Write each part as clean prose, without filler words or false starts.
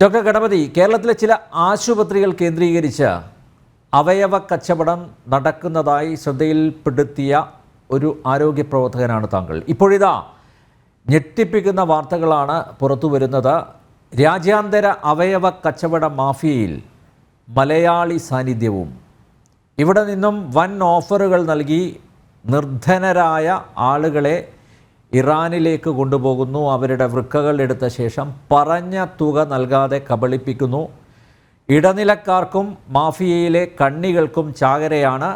Doctor Ganapathi, കേരളത്തിലെ ചില ആശുപത്രികൾ കേന്ദ്രീകരിച്ച് അവയവ കച്ചവടം നടക്കുന്നതായി ശ്രദ്ധയിൽപ്പെടുത്തിയ ഒരു ആരോഗ്യ പ്രവർത്തകനാണ് താങ്കൾ. ഇപ്പോഴിതാ ഞെട്ടിപ്പിക്കുന്ന വാർത്തകളാണ് പുറത്തു വരുന്നത്. രാജ്യാന്തര അവയവ കച്ചവട മാഫിയയിൽ മലയാളി സാന്നിധ്യവും. ഇവിടെ നിന്നും വൻ ഓഫറുകൾ നൽകി നിർധനരായ ആളുകളെ ഇറാനിലേക്ക് കൊണ്ടുപോകുന്നു. അവരുടെ വൃക്കകൾ എടുത്ത ശേഷം പറഞ്ഞ തുക നൽകാതെ കബളിപ്പിക്കുന്നു. ഇടനിലക്കാർക്കും മാഫിയയിലെ കണ്ണികൾക്കും ചാകരയാണ്.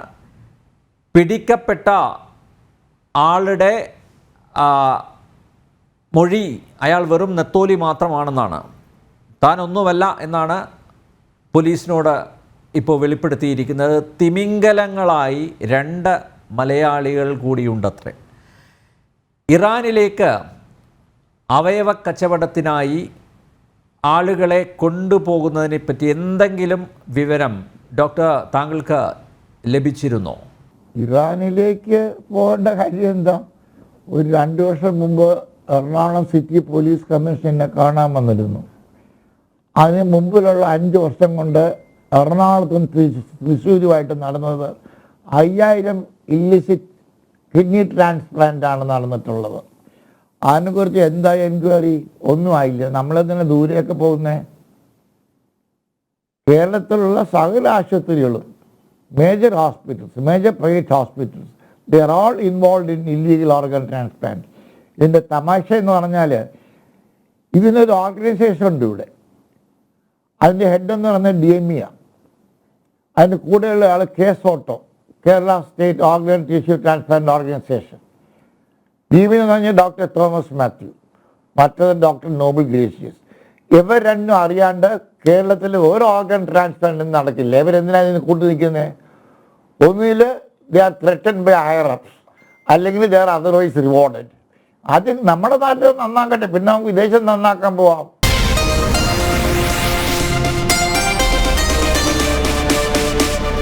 പിടിക്കപ്പെട്ട ആളുടെ മൊഴി അയാൾ വെറും നെത്തോലി മാത്രമാണെന്നാണ്, താനൊന്നുമല്ല എന്നാണ് പോലീസിനോട് ഇപ്പോൾ വെളിപ്പെടുത്തിയിരിക്കുന്നത്. തിമിംഗലങ്ങളായി 2 മലയാളികൾ കൂടിയുണ്ടത്രേ. ഇറാനിലേക്ക് അവയവ കച്ചവടത്തിനായി ആളുകളെ കൊണ്ടുപോകുന്നതിനെ പറ്റി എന്തെങ്കിലും വിവരം ഡോക്ടർ താങ്കൾക്ക് ലഭിച്ചിരുന്നോ? ഇറാനിലേക്ക് പോകേണ്ട കാര്യം എന്താ? ഒരു 2 വർഷം മുമ്പ് എറണാകുളം സിറ്റി പോലീസ് കമ്മീഷൻ എന്നെ കാണാൻ വന്നിരുന്നു. അതിന് മുമ്പിലുള്ള 5 വർഷം കൊണ്ട് എറണാകുളത്തും തൃശ്ശൂരുമായിട്ട് നടന്നത് 5000 ഇല്ലിസിറ്റ് കിഡ്നി ട്രാൻസ്പ്ലാന്റ് ആണ് നടന്നിട്ടുള്ളത്. അതിനെക്കുറിച്ച് എന്താ എൻക്വയറി? ഒന്നും ആയില്ല. നമ്മളെന്തിനാ ദൂരെയൊക്കെ പോകുന്നത്? കേരളത്തിലുള്ള സകല ആശുപത്രികളും, major hospitals, major private hospitals, they are all involve in illegal organ transplant. ഇതിൻ്റെ തമാശ എന്ന് പറഞ്ഞാൽ ഇതിനൊരു ഓർഗനൈസേഷൻ ഉണ്ട് ഇവിടെ. അതിൻ്റെ ഹെഡ് എന്ന് പറഞ്ഞാൽ DME. അതിൻ്റെ കൂടെയുള്ള ആൾ KSOTO, Kerala state organ tissue transplant organisation. DME എന്ന് പറഞ്ഞാൽ ഡോക്ടർ തോമസ് മാത്യു, മറ്റത് ഡോക്ടർ നോബൽ ഗ്രേഷ്യസ്. ഇവർ രണ്ടും അറിയാണ്ട് കേരളത്തിൽ ഒരു ഓർഗൻ ട്രാൻസ്പ്ലാന്റും നടക്കില്ല. ഇവരെന്തിനാണ് ഇതിന് കൂട്ടു നിൽക്കുന്നത്? ഒന്നുകിൽ they are threatened by higher ups, അല്ലെങ്കിൽ ദേ ആർ അതർവൈസ് റിവാർഡഡ്. ആദ്യം നമ്മുടെ നാട്ടിൽ നന്നാക്കട്ടെ, പിന്നെ നമുക്ക് വിദേശം നന്നാക്കാൻ പോവാം.